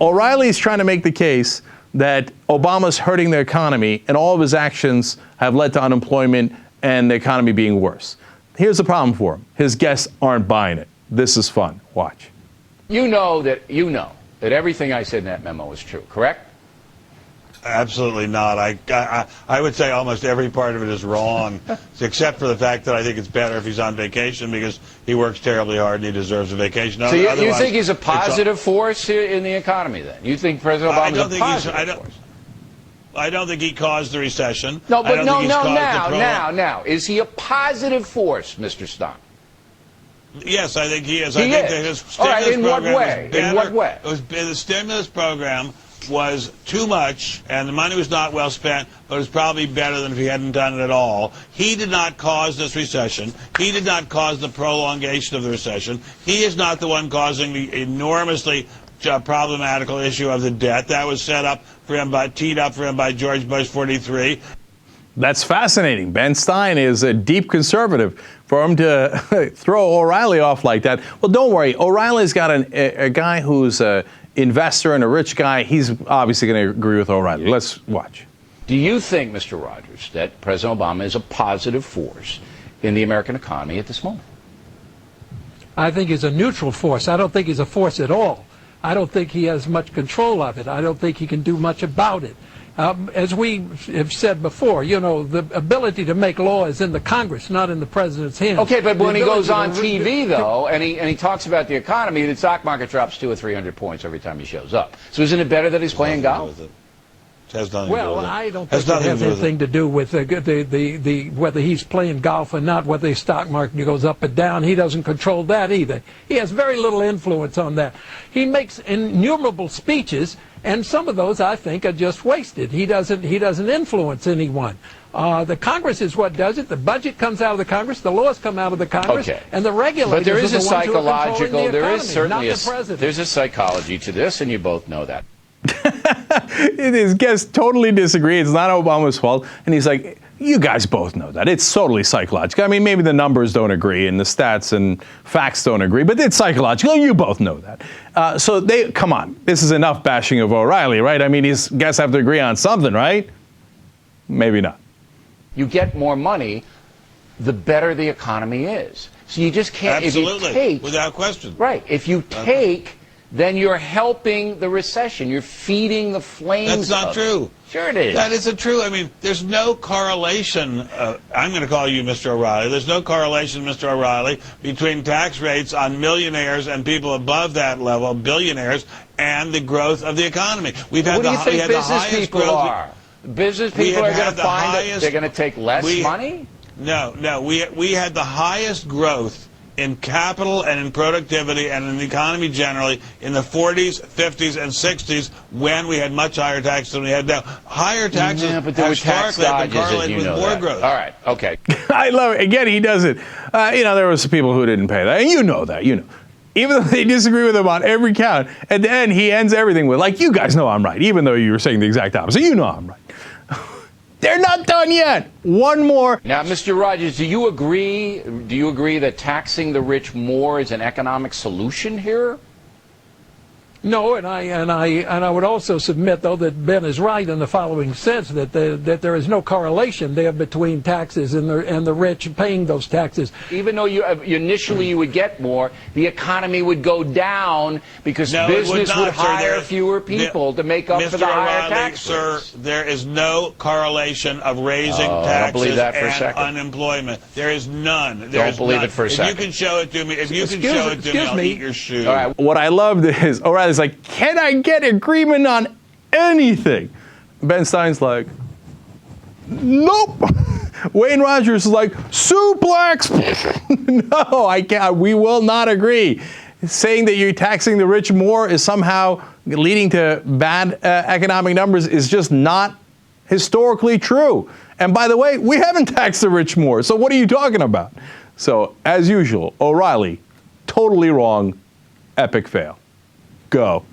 O'Reilly's trying to make the case that Obama's hurting the economy and all of his actions have led to unemployment and the economy being worse. Here's the problem for him. His guests aren't buying it. This is fun. Watch. You know that everything I said in that memo is true, correct? Absolutely not. I would say almost every part of it is wrong, except for the fact that I think it's better if he's on vacation because he works terribly hard and he deserves a vacation. So you think he's a positive force in the economy then? You think President Obama is a positive force? I don't think he caused the recession. No, but now, is he a positive force, Mr. Stein? Yes, I think he is. I think that his stimulus program was better. In what way? The stimulus program was too much, and the money was not well spent, but it was probably better than if he hadn't done it at all. He did not cause this recession. He did not cause the prolongation of the recession. He is not the one causing the enormously problematical issue of the debt. That was teed up for him by George Bush 43. That's fascinating. Ben Stein is a deep conservative. For him to throw O'Reilly off like that, well, don't worry. O'Reilly's got a guy who's an investor and a rich guy. He's obviously going to agree with O'Reilly. Let's watch. Do you think, Mr. Rogers, that President Obama is a positive force in the American economy at this moment? I think he's a neutral force. I don't think he's a force at all. I don't think he has much control of it. I don't think he can do much about it. As we have said before, you know, the ability to make law is in the Congress, not in the president's hands. Okay, but when he goes on TV, though, and he talks about the economy, the stock market drops 200 or 300 points every time he shows up. So isn't it better that he's playing golf? Well, I don't think it has anything to do with whether he's playing golf or not, whether the stock market goes up or down. He doesn't control that either. He has very little influence on that. He makes innumerable speeches, and some of those I think are just wasted. He doesn't influence anyone. The Congress is what does it. The budget comes out of the Congress. The laws come out of the Congress. Okay. And the regulators but there is are a the ones who are controlling the economy, there is certainly not the president. There's a psychology to this, and you both know that. His guests totally disagree. It's not Obama's fault. And he's like, you guys both know that. It's totally psychological. I mean, maybe the numbers don't agree and the stats and facts don't agree, but it's psychological. You both know that. So come on. This is enough bashing of O'Reilly, right? I mean, his guests have to agree on something, right? Maybe not. You get more money, the better the economy is. So you just can't. Absolutely, if you take, without question. Right. If you take, then you're helping the recession. You're feeding the flames. That's not true. Sure it is. That isn't true. I mean, there's no correlation. I'm going to call you Mr. O'Reilly. There's no correlation, Mr. O'Reilly, between tax rates on millionaires and people above that level, billionaires, and the growth of the economy. We've had what do you think business people are? Business people are going to find that they're going to take less money? No. We had the highest growth in capital and in productivity and in the economy generally in the 40s, 50s, and 60s when we had much higher taxes than we had now. Higher taxes but there were tax have been dodges, correlated with more growth. All right, okay. I love it. Again, he does it. There were some people who didn't pay that, and you know that. Even though they disagree with him on every count, at the end he ends everything with, like, you guys know I'm right, even though you were saying the exact opposite. You know I'm right. They're not done yet. One more. Now, Mr. Rogers, do you agree that taxing the rich more is an economic solution here? No, and I would also submit, though, that Ben is right in the following sense, that there is no correlation there between taxes and the rich paying those taxes. Even though initially you would get more, the economy would go down because business would hire fewer people to make up for the higher tax rates. Sir, there is no correlation of raising taxes and unemployment. There is none. Don't believe it for a second. If you can show it to me, I'll eat your shoe. All right. What I loved is, O'Reilly's like, can I get agreement on anything? Ben Stein's like, nope. Wayne Rogers is like, suplex. No, I can't. We will not agree. Saying that you're taxing the rich more is somehow leading to bad economic numbers is just not historically true. And by the way, we haven't taxed the rich more. So what are you talking about? So as usual, O'Reilly, totally wrong, epic fail. Go.